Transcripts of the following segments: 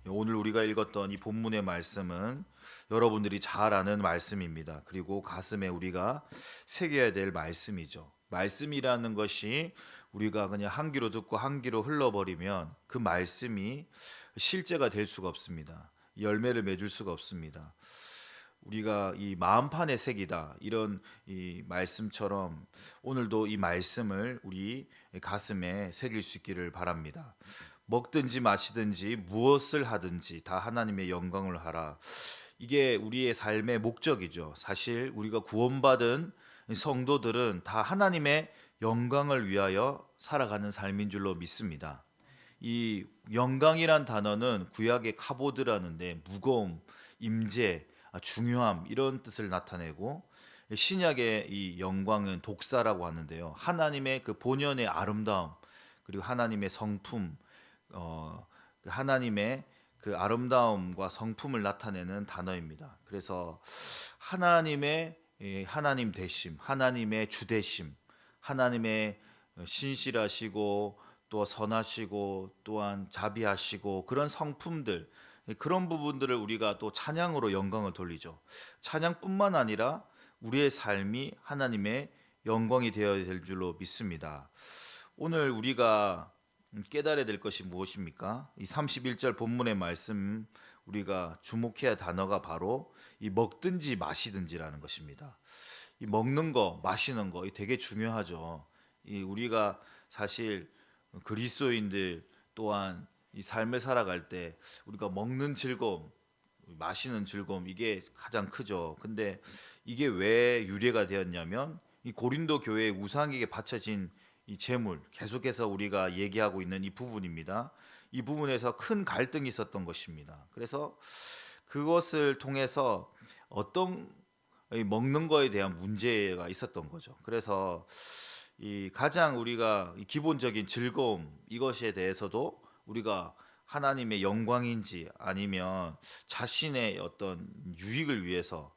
오늘 우리가 읽었던 이 본문의 말씀은 여러분들이 잘 아는 말씀입니다. 그리고 가슴에 우리가 새겨야 될 말씀이죠. 말씀이라는 것이 우리가 그냥 한 귀로 듣고 한 귀로 흘러버리면 그 말씀이 실제가 될 수가 없습니다. 열매를 맺을 수가 없습니다. 우리가 이 마음판에 새기다 이런 이 말씀처럼 오늘도 이 말씀을 우리 가슴에 새길 수 있기를 바랍니다. 먹든지 마시든지 무엇을 하든지 다 하나님의 영광을 하라. 이게 우리의 삶의 목적이죠. 사실 우리가 구원받은 성도들은 다 하나님의 영광을 위하여 살아가는 삶인 줄로 믿습니다. 이 영광이란 단어는 구약의 카보드라는데 무거움, 임재, 중요함 이런 뜻을 나타내고, 신약의 이 영광은 독사라고 하는데요. 하나님의 그 본연의 아름다움, 그리고 하나님의 성품, 하나님의 그 아름다움과 성품을 나타내는 단어입니다. 그래서 하나님의 하나님 되심, 하나님의 주되심, 하나님의 신실하시고 또 선하시고 또한 자비하시고 그런 성품들, 그런 부분들을 우리가 또 찬양으로 영광을 돌리죠. 찬양뿐만 아니라 우리의 삶이 하나님의 영광이 되어야 될 줄로 믿습니다. 오늘 우리가 깨달아야 될 것이 무엇입니까? 이 31절 본문의 말씀, 우리가 주목해야 할 단어가 바로 이 먹든지 마시든지라는 것입니다. 이 먹는 거, 마시는 거 되게 중요하죠. 이 우리가 사실 그리스도인들 또한 이 삶을 살아갈 때 우리가 먹는 즐거움, 마시는 즐거움 이게 가장 크죠. 근데 이게 왜 유래가 되었냐면 이 고린도 교회의 우상에게 바쳐진 이 재물, 계속해서 우리가 얘기하고 있는 이 부분입니다. 이 부분에서 큰 갈등이 있었던 것입니다. 그래서 그것을 통해서 어떤 이 먹는 거에 대한 문제가 있었던 거죠. 그래서 이 가장 우리가 이 기본적인 즐거움 이것에 대해서도 우리가 하나님의 영광인지 아니면 자신의 어떤 유익을 위해서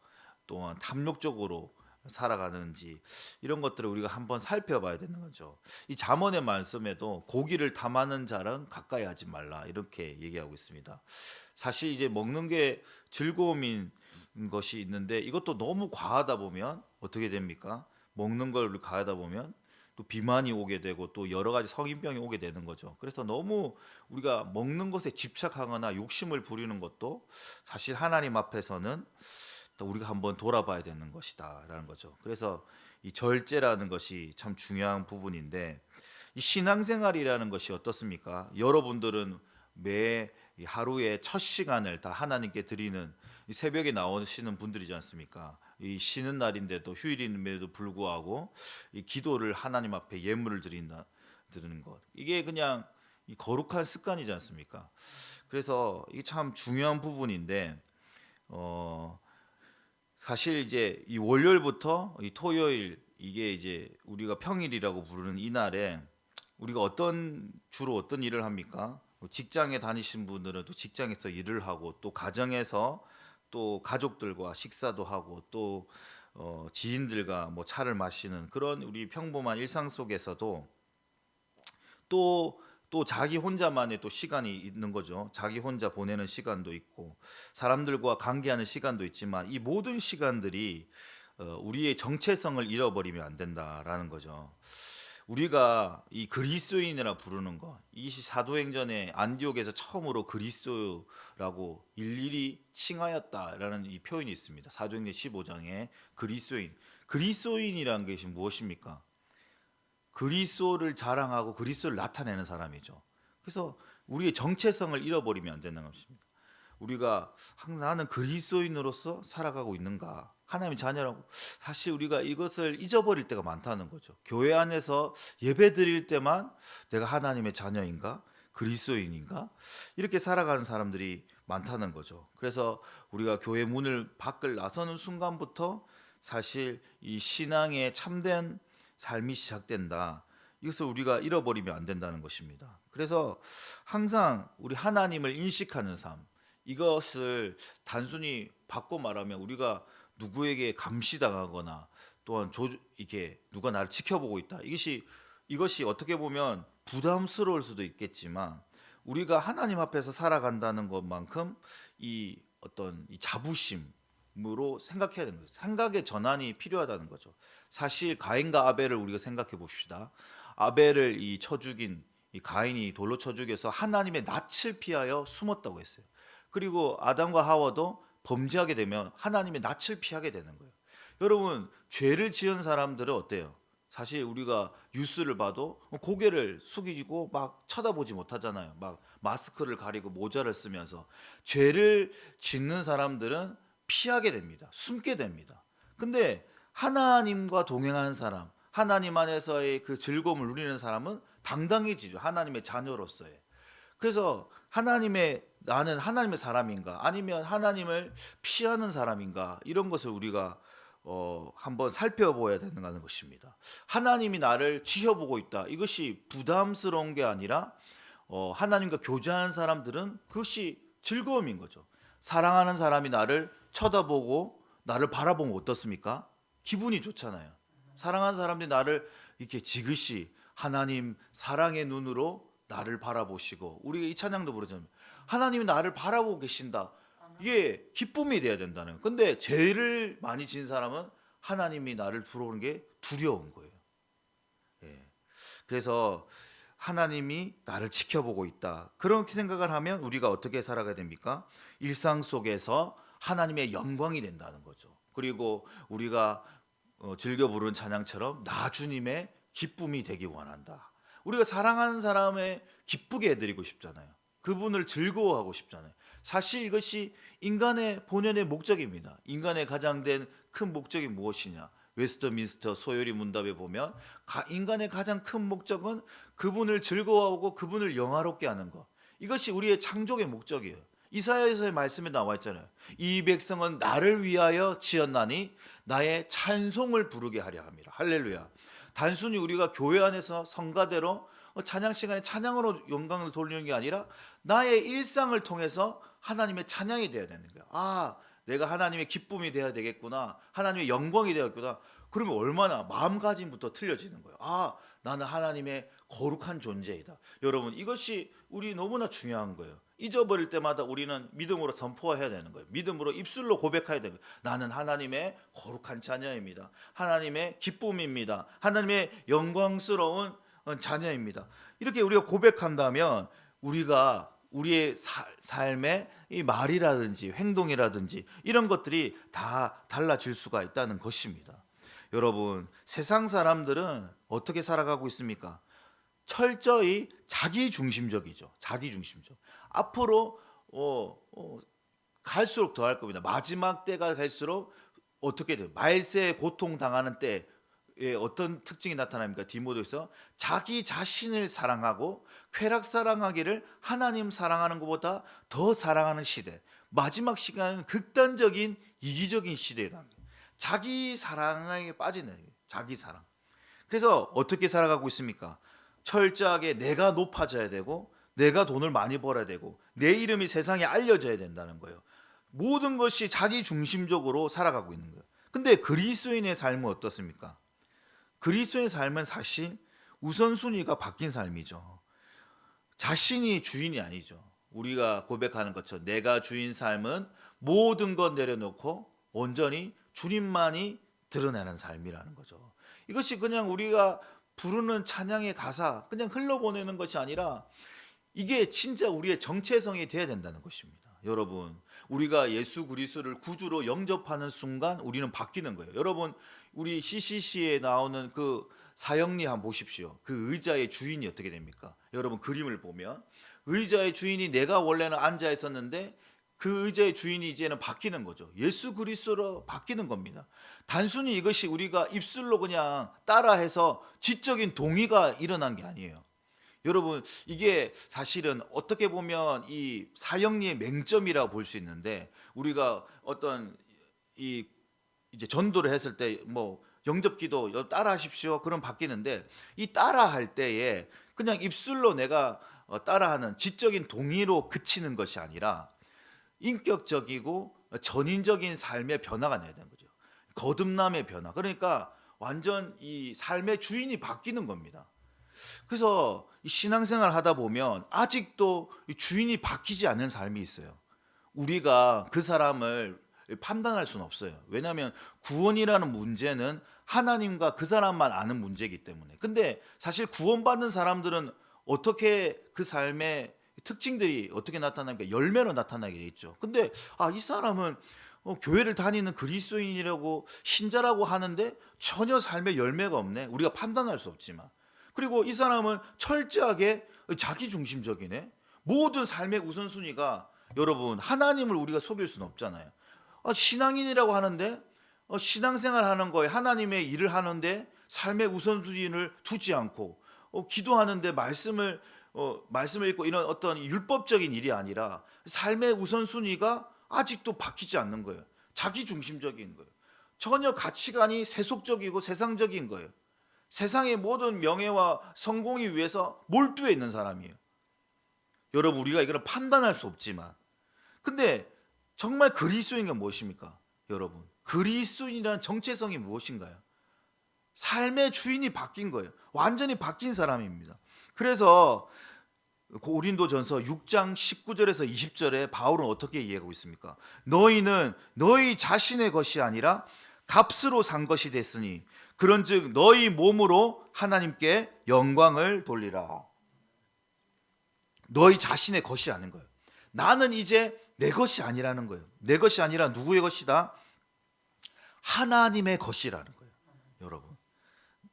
또한 탐욕적으로 살아가는지 이런 것들을 우리가 한번 살펴봐야 되는 거죠. 이 잠언의 말씀에도 고기를 탐하는 자랑 가까이 하지 말라 이렇게 얘기하고 있습니다. 사실 이제 먹는 게 즐거움인 것이 있는데 이것도 너무 과하다 보면 어떻게 됩니까? 먹는 걸 과하다 보면 또 비만이 오게 되고 또 여러 가지 성인병이 오게 되는 거죠. 그래서 너무 우리가 먹는 것에 집착하거나 욕심을 부리는 것도 사실 하나님 앞에서는 또 우리가 한번 돌아봐야 되는 것이다라는 거죠. 그래서 이 절제라는 것이 참 중요한 부분인데, 이 신앙생활이라는 것이 어떻습니까? 여러분들은 매 하루의 첫 시간을 다 하나님께 드리는 이 새벽에 나오시는 분들이지 않습니까? 이 쉬는 날인데도 휴일임에도 불구하고 이 기도를 하나님 앞에 예물을 드리는 것, 이게 그냥 이 거룩한 습관이지 않습니까? 그래서 이게 참 중요한 부분인데, 어, 사실 이제 이 월요일부터 이 토요일 이게 이제 우리가 평일이라고 부르는 이날에 우리가 주로 어떤 일을 합니까? 직장에 다니신 분들은 또 직장에서 일을 하고 또 가정에서 또 가족들과 식사도 하고 또 지인들과 뭐 차를 마시는 그런 우리 평범한 일상 속에서도 또 자기 혼자만의 또 시간이 있는 거죠. 자기 혼자 보내는 시간도 있고 사람들과 관계하는 시간도 있지만 이 모든 시간들이 우리의 정체성을 잃어버리면 안 된다라는 거죠. 우리가 이 그리스도인이라 부르는 것, 이 사도행전에 안디옥에서 처음으로 그리스도라고 일일이 칭하였다라는 이 표현이 있습니다. 사도행전 15장에 그리스도인이라는 것이 무엇입니까? 그리스도를 자랑하고 그리스도를 나타내는 사람이죠. 그래서 우리의 정체성을 잃어버리면 안 되는 것입니다. 우리가 나는 그리스도인으로서 살아가고 있는가? 하나님의 자녀라고. 사실 우리가 이것을 잊어버릴 때가 많다는 거죠. 교회 안에서 예배 드릴 때만 내가 하나님의 자녀인가? 그리스도인인가? 이렇게 살아가는 사람들이 많다는 거죠. 그래서 우리가 교회 문을 밖을 나서는 순간부터 사실 이 신앙의 참된 삶이 시작된다. 이것을 우리가 잃어버리면 안 된다는 것입니다. 그래서 항상 우리 하나님을 인식하는 삶, 이것을 단순히 바꿔 말하면 우리가 누구에게 감시당하거나 또한 이게 누가 나를 지켜보고 있다. 이것이 어떻게 보면 부담스러울 수도 있겠지만 우리가 하나님 앞에서 살아간다는 것만큼 이 어떤 이 자부심으로 생각해야 되는 거죠. 생각의 전환이 필요하다는 거죠. 사실 가인과 아벨을 우리가 생각해 봅시다. 아벨을 쳐 죽인 이 가인이 돌로 쳐 죽여서 하나님의 낯을 피하여 숨었다고 했어요. 그리고 아담과 하와도 범죄하게 되면 하나님의 낯을 피하게 되는 거예요. 여러분, 죄를 지은 사람들은 어때요? 사실 우리가 뉴스를 봐도 고개를 숙이고 막 쳐다보지 못하잖아요. 막 마스크를 가리고 모자를 쓰면서 죄를 짓는 사람들은 피하게 됩니다. 숨게 됩니다. 근데 하나님과 동행하는 사람, 하나님 안에서의 그 즐거움을 누리는 사람은 당당해지죠. 하나님의 자녀로서의. 그래서 나는 하나님의 사람인가 아니면 하나님을 피하는 사람인가 이런 것을 우리가 한번 살펴봐야 된다는 것입니다. 하나님이 나를 지켜보고 있다. 이것이 부담스러운 게 아니라 하나님과 교제하는 사람들은 그것이 즐거움인 거죠. 사랑하는 사람이 나를 쳐다보고 나를 바라보면 어떻습니까? 기분이 좋잖아요. 사랑하는 사람들이 나를 이렇게 지그시 하나님 사랑의 눈으로 나를 바라보시고, 우리가 이 찬양도 부르잖아요. 하나님이 나를 바라보고 계신다. 이게 기쁨이 돼야 된다는 거예요. 근데 죄를 많이 지은 사람은 하나님이 나를 부러우는 게 두려운 거예요. 예. 그래서 하나님이 나를 지켜보고 있다. 그렇게 생각을 하면 우리가 어떻게 살아가야 됩니까? 일상 속에서 하나님의 영광이 된다는 거죠. 그리고 우리가 즐겨 부르는 찬양처럼 나 주님의 기쁨이 되기 원한다. 우리가 사랑하는 사람의 기쁘게 해드리고 싶잖아요. 그분을 즐거워하고 싶잖아요. 사실 이것이 인간의 본연의 목적입니다. 인간의 가장 큰 목적이 무엇이냐? 웨스트민스터 소요리 문답에 보면 인간의 가장 큰 목적은 그분을 즐거워하고 그분을 영화롭게 하는 것. 이것이 우리의 창조의 목적이에요. 이사야서의 말씀에 나와 있잖아요. 이 백성은 나를 위하여 지었나니 나의 찬송을 부르게 하려 함이라. 할렐루야. 단순히 우리가 교회 안에서 성가대로 찬양 시간에 찬양으로 영광을 돌리는 게 아니라 나의 일상을 통해서 하나님의 찬양이 되어야 되는 거야. 아, 내가 하나님의 기쁨이 되어야 되겠구나. 하나님의 영광이 되었구나. 그러면 얼마나 마음가짐부터 틀려지는 거예요. 아, 나는 하나님의 거룩한 존재이다. 여러분, 이것이 우리 너무나 중요한 거예요. 잊어버릴 때마다 우리는 믿음으로 선포해야 되는 거예요. 믿음으로 입술로 고백해야 되는 거예요. 나는 하나님의 거룩한 자녀입니다. 하나님의 기쁨입니다. 하나님의 영광스러운 자녀입니다. 이렇게 우리가 고백한다면 우리가 우리의 삶의 이 말이라든지 행동이라든지 이런 것들이 다 달라질 수가 있다는 것입니다. 여러분, 세상 사람들은 어떻게 살아가고 있습니까? 철저히 자기 중심적이죠. 자기 중심적. 앞으로 갈수록 더 할 겁니다. 마지막 때가 갈수록 어떻게 돼요? 말세에 고통 당하는 때에 어떤 특징이 나타납니까? 디모데서 자기 자신을 사랑하고 쾌락 사랑하기를 하나님 사랑하는 것보다 더 사랑하는 시대. 마지막 시간은 극단적인 이기적인 시대다. 자기 사랑에 빠지는 자기 사랑. 그래서 어떻게 살아가고 있습니까? 철저하게 내가 높아져야 되고 내가 돈을 많이 벌어야 되고 내 이름이 세상에 알려져야 된다는 거예요. 모든 것이 자기 중심적으로 살아가고 있는 거예요. 근데 그리스도인의 삶은 어떻습니까? 그리스도의 삶은 사실 우선순위가 바뀐 삶이죠. 자신이 주인이 아니죠. 우리가 고백하는 것처럼 내가 주인 삶은 모든 것 내려놓고 온전히 주님만이 드러내는 삶이라는 거죠. 이것이 그냥 우리가 부르는 찬양의 가사 그냥 흘러보내는 것이 아니라 이게 진짜 우리의 정체성이 돼야 된다는 것입니다. 여러분, 우리가 예수 그리스도를 구주로 영접하는 순간 우리는 바뀌는 거예요. 여러분, 우리 CCC에 나오는 그 사형리 한번 보십시오. 그 의자의 주인이 어떻게 됩니까? 여러분, 그림을 보면 의자의 주인이 내가 원래는 앉아 있었는데 그 의자의 주인이 이제는 바뀌는 거죠. 예수 그리스도로 바뀌는 겁니다. 단순히 이것이 우리가 입술로 그냥 따라해서 지적인 동의가 일어난 게 아니에요. 여러분, 이게 사실은 어떻게 보면 이 사형리의 맹점이라고 볼 수 있는데, 우리가 어떤 이제 전도를 했을 때 뭐 영접기도 따라하십시오 그럼 바뀌는데, 이 따라할 때에 그냥 입술로 내가 따라하는 지적인 동의로 그치는 것이 아니라 인격적이고 전인적인 삶의 변화가 나야 되는 거죠. 거듭남의 변화. 그러니까 완전 이 삶의 주인이 바뀌는 겁니다. 그래서 이 신앙생활 하다 보면 아직도 이 주인이 바뀌지 않는 삶이 있어요. 우리가 그 사람을 판단할 수는 없어요. 왜냐하면 구원이라는 문제는 하나님과 그 사람만 아는 문제이기 때문에. 근데 사실 구원받는 사람들은 어떻게 그 삶의 특징들이 어떻게 나타나니까 열매로 나타나게 돼 있죠. 근데 이 사람은 교회를 다니는 그리스도인이라고 신자라고 하는데 전혀 삶의 열매가 없네. 우리가 판단할 수 없지만. 그리고 이 사람은 철저하게 자기 중심적이네. 모든 삶의 우선순위가, 여러분, 하나님을 우리가 속일 수는 없잖아요. 신앙인이라고 하는데 신앙생활 하는 거에 하나님의 일을 하는데 삶의 우선순위를 두지 않고 기도하는데 말씀을 읽고 이런 어떤 율법적인 일이 아니라 삶의 우선순위가 아직도 바뀌지 않는 거예요. 자기 중심적인 거예요. 전혀 가치관이 세속적이고 세상적인 거예요. 세상의 모든 명예와 성공이 위해서 몰두해 있는 사람이에요. 여러분, 우리가 이걸 판단할 수 없지만, 근데 정말 그리스도인가 무엇입니까? 여러분, 그리스도인이라는 정체성이 무엇인가요? 삶의 주인이 바뀐 거예요. 완전히 바뀐 사람입니다. 그래서 고린도전서 6장 19절에서 20절에 바울은 어떻게 이해하고 있습니까? 너희는 너희 자신의 것이 아니라 값으로 산 것이 됐으니 그런즉 너희 몸으로 하나님께 영광을 돌리라. 너희 자신의 것이 아닌 거예요. 나는 이제 내 것이 아니라는 거예요. 내 것이 아니라 누구의 것이다? 하나님의 것이라는 거예요. 여러분,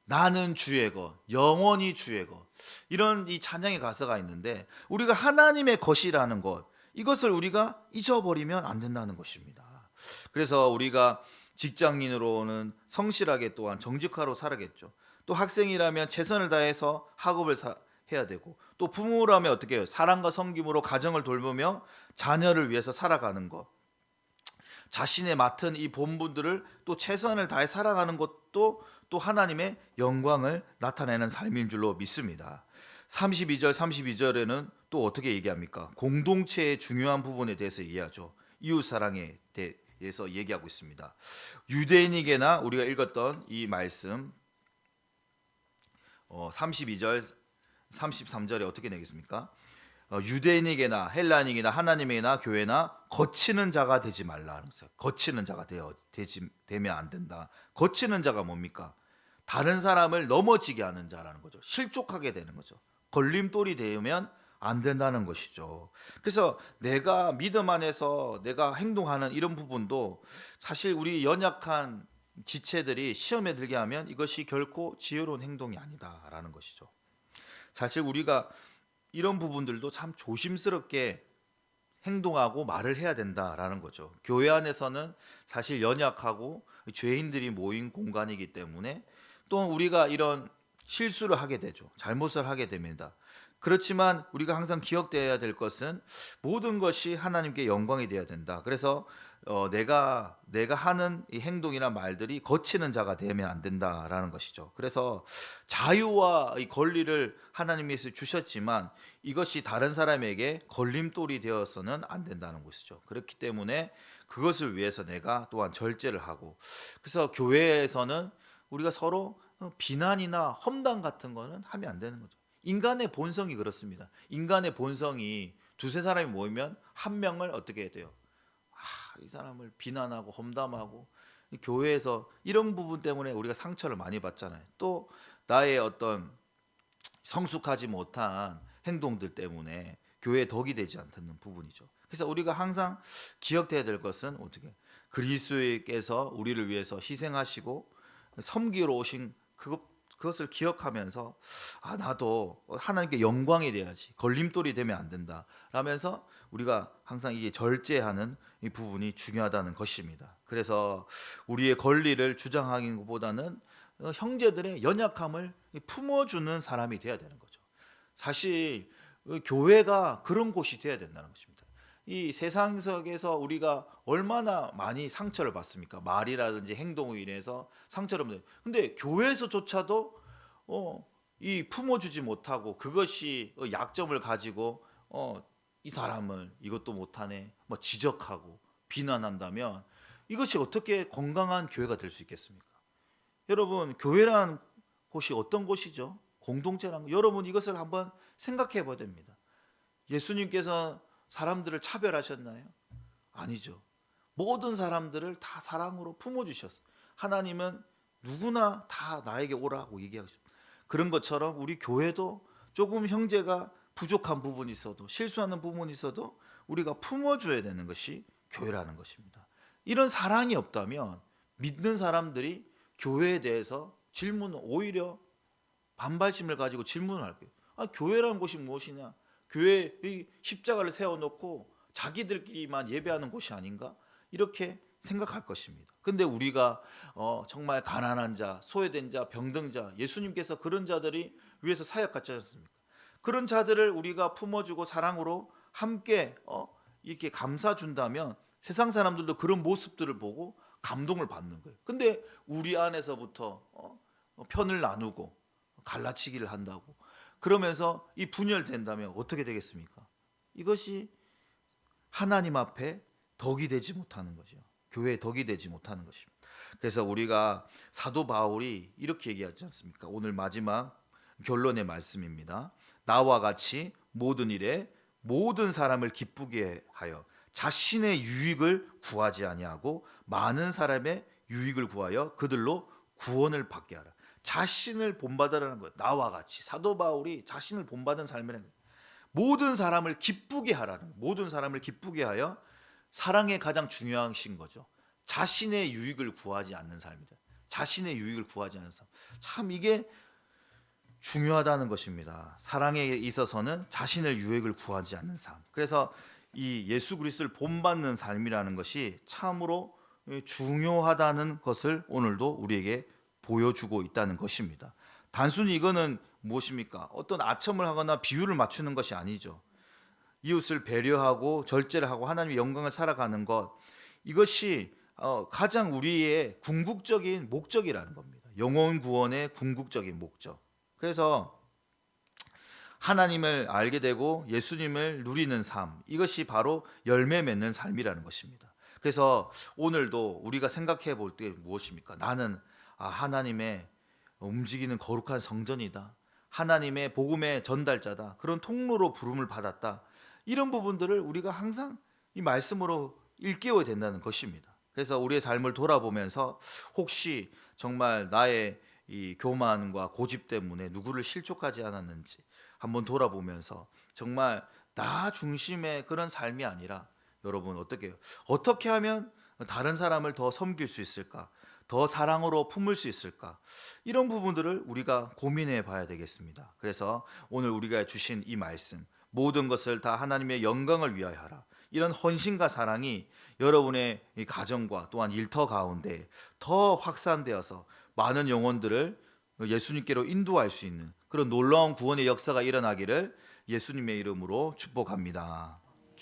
나는 주의 것, 영원히 주의 것, 이런 이 찬양의 가사가 있는데, 우리가 하나님의 것이라는 것, 이것을 우리가 잊어버리면 안 된다는 것입니다. 그래서 우리가 직장인으로는 성실하게, 또한 정직하로 살아겠죠. 또 학생이라면 최선을 다해서 학업을 해야 되고, 또 부모라면 어떻게 해요? 사랑과 섬김으로 가정을 돌보며 자녀를 위해서 살아가는 것, 자신의 맡은 이 본분들을 또 최선을 다해 살아가는 것도 또 하나님의 영광을 나타내는 삶인 줄로 믿습니다. 32절에는 또 어떻게 얘기합니까? 공동체의 중요한 부분에 대해서 얘기하죠. 이웃사랑에 대해서 얘기하고 있습니다. 유대인에게나, 우리가 읽었던 이 말씀 32절 33절에 어떻게 내겠습니까? 유대인에게나 헬라인에게나 하나님에게나 교회나 거치는 자가 되지 말라. 거치는 자가 되면 안 된다. 거치는 자가 뭡니까? 다른 사람을 넘어지게 하는 자라는 거죠. 실족하게 되는 거죠. 걸림돌이 되면 안 된다는 것이죠. 그래서 내가 믿음 안에서 내가 행동하는 이런 부분도 사실 우리 연약한 지체들이 시험에 들게 하면 이것이 결코 지혜로운 행동이 아니다라는 것이죠. 사실 우리가 이런 부분들도 참 조심스럽게 행동하고 말을 해야 된다라는 거죠. 교회 안에서는 사실 연약하고 죄인들이 모인 공간이기 때문에 또 우리가 이런 실수를 하게 되죠. 잘못을 하게 됩니다. 그렇지만 우리가 항상 기억되어야 될 것은 모든 것이 하나님께 영광이 되어야 된다. 그래서 내가 하는 이 행동이나 말들이 거치는 자가 되면 안 된다라는 것이죠. 그래서 자유와 이 권리를 하나님께서 주셨지만 이것이 다른 사람에게 걸림돌이 되어서는 안 된다는 것이죠. 그렇기 때문에 그것을 위해서 내가 또한 절제를 하고, 그래서 교회에서는 우리가 서로 비난이나 험담 같은 거는 하면 안 되는 거죠. 인간의 본성이 그렇습니다. 인간의 본성이 두세 사람이 모이면 한 명을 어떻게 해야 돼요? 이 사람을 비난하고 험담하고, 교회에서 이런 부분 때문에 우리가 상처를 많이 받잖아요. 또 나의 어떤 성숙하지 못한 행동들 때문에 교회에 덕이 되지 않는 부분이죠. 그래서 우리가 항상 기억해야 될 것은 어떻게 그리스도께서 우리를 위해서 희생하시고 섬기러 오신 그것을 기억하면서 나도 하나님께 영광이 돼야지, 걸림돌이 되면 안 된다 라면서 우리가 항상 이게 절제하는 이 부분이 중요하다는 것입니다. 그래서 우리의 권리를 주장하기보다는 형제들의 연약함을 품어주는 사람이 돼야 되는 거죠. 사실 교회가 그런 곳이 돼야 된다는 것입니다. 이 세상 속에서 우리가 얼마나 많이 상처를 받습니까? 말이라든지 행동으로 인해서 상처를 받는. 근데 교회에서조차도 이 품어주지 못하고 그것이 약점을 가지고 이 사람을 이것도 못하네, 뭐 지적하고 비난한다면 이것이 어떻게 건강한 교회가 될 수 있겠습니까? 여러분, 교회란 곳이 어떤 곳이죠? 공동체라는 거, 여러분 이것을 한번 생각해 봐야 됩니다. 예수님께서 사람들을 차별하셨나요? 아니죠. 모든 사람들을 다 사랑으로 품어주셨어요. 하나님은 누구나 다 나에게 오라고 얘기하십니다. 그런 것처럼 우리 교회도 조금 형제가 부족한 부분이 있어도, 실수하는 부분이 있어도 우리가 품어줘야 되는 것이 교회라는 것입니다. 이런 사랑이 없다면 믿는 사람들이 교회에 대해서 오히려 반발심을 가지고 질문을 할 거예요. 교회라는 곳이 무엇이냐? 교회의 십자가를 세워놓고 자기들끼리만 예배하는 곳이 아닌가? 이렇게 생각할 것입니다. 근데 우리가 정말 가난한 자, 소외된 자, 병든 자, 예수님께서 그런 자들이 위해서 사역 같지 않습니까? 그런 자들을 우리가 품어주고 사랑으로 함께 이렇게 감싸준다면 세상 사람들도 그런 모습들을 보고 감동을 받는 거예요. 근데 우리 안에서부터 편을 나누고 갈라치기를 한다고 그러면서 이 분열된다면 어떻게 되겠습니까? 이것이 하나님 앞에 덕이 되지 못하는 거죠. 교회에 덕이 되지 못하는 것입니다. 그래서 우리가 사도 바울이 이렇게 얘기하지 않습니까? 오늘 마지막 결론의 말씀입니다. 나와 같이 모든 일에 모든 사람을 기쁘게 하여 자신의 유익을 구하지 아니하고 많은 사람의 유익을 구하여 그들로 구원을 받게 하라. 자신을 본받으라는 거예요. 나와 같이 사도 바울이 자신을 본받은 삶이라는 거예요. 모든 사람을 기쁘게 하라는 거예요. 모든 사람을 기쁘게 하여 사랑의 가장 중요한 것인 거죠. 자신의 유익을 구하지 않는 삶이다. 자신의 유익을 구하지 않는 삶. 참 이게 중요하다는 것입니다. 사랑에 있어서는 자신의 유익을 구하지 않는 삶. 그래서 이 예수 그리스도를 본받는 삶이라는 것이 참으로 중요하다는 것을 오늘도 우리에게 보여주고 있다는 것입니다. 단순히 이거는 무엇입니까? 어떤 아첨을 하거나 비유를 맞추는 것이 아니죠. 이웃을 배려하고 절제를 하고 하나님의 영광을 살아가는 것, 이것이 가장 우리의 궁극적인 목적이라는 겁니다. 영혼 구원의 궁극적인 목적. 그래서 하나님을 알게 되고 예수님을 누리는 삶, 이것이 바로 열매 맺는 삶이라는 것입니다. 그래서 오늘도 우리가 생각해 볼 때 무엇입니까? 나는 하나님의 움직이는 거룩한 성전이다. 하나님의 복음의 전달자다. 그런 통로로 부름을 받았다. 이런 부분들을 우리가 항상 이 말씀으로 일깨워야 된다는 것입니다. 그래서 우리의 삶을 돌아보면서 혹시 정말 나의 이 교만과 고집 때문에 누구를 실족하지 않았는지 한번 돌아보면서 정말 나 중심의 그런 삶이 아니라 여러분 어떻게 하면 다른 사람을 더 섬길 수 있을까? 더 사랑으로 품을 수 있을까? 이런 부분들을 우리가 고민해 봐야 되겠습니다. 그래서 오늘 우리가 주신 이 말씀, 모든 것을 다 하나님의 영광을 위하여 하라. 이런 헌신과 사랑이 여러분의 이 가정과 또한 일터 가운데 더 확산되어서 많은 영혼들을 예수님께로 인도할 수 있는 그런 놀라운 구원의 역사가 일어나기를 예수님의 이름으로 축복합니다.